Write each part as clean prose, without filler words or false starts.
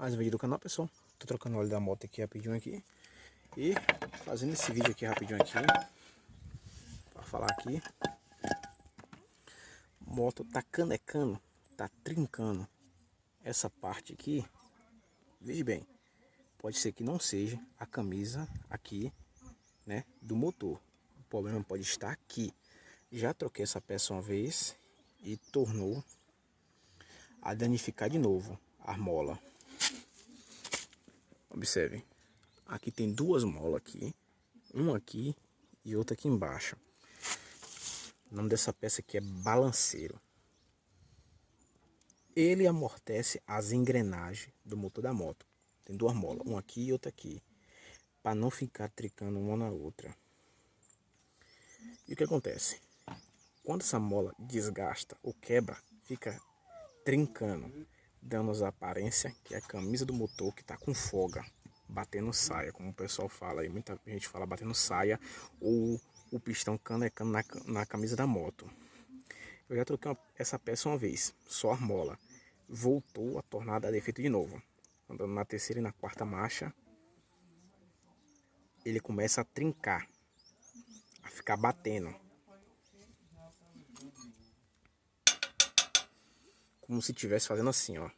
Mais um vídeo do canal, pessoal. Tô trocando o óleo da moto aqui rapidinho aqui. E fazendo esse vídeo aqui rapidinho aqui. Pra falar aqui. Moto tá canecando, tá trincando. Essa parte aqui, veja bem, pode ser que não seja a camisa aqui, né, do motor. O problema pode estar aqui. Já troquei essa peça uma vez e tornou a danificar de novo a mola. Observem, aqui tem duas molas aqui, uma aqui e outra aqui embaixo. O nome dessa peça aqui é balanceiro. Ele amortece as engrenagens do motor da moto. Tem duas molas, uma aqui e outra aqui, para não ficar tricando uma na outra. E o que acontece? Quando essa mola desgasta ou quebra, fica trincando, dando as aparências que é a camisa do motor que está com folga, batendo saia, como o pessoal fala aí. Muita gente fala batendo saia ou o pistão canecando na camisa da moto. Eu já troquei essa peça uma vez, só a mola. Voltou a tornar a dar defeito de novo. Andando na terceira e na quarta marcha, ele começa a trincar, a ficar batendo. Como se estivesse fazendo assim, ó.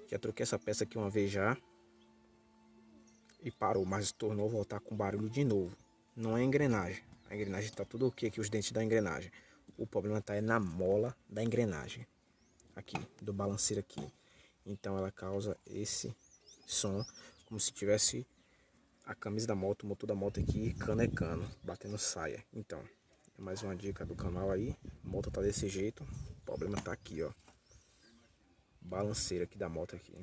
Já troquei essa peça aqui uma vez já. E parou, mas tornou a voltar com barulho de novo. Não é a engrenagem. A engrenagem está tudo ok aqui, os dentes da engrenagem. O problema está na mola da engrenagem. Aqui, do balanceiro aqui. Então ela causa esse som, como se tivesse a camisa da moto, o motor da moto aqui canecando, batendo saia. Então, é mais uma dica do canal aí. A moto tá desse jeito, o problema tá aqui, ó. Balanceiro aqui da moto aqui.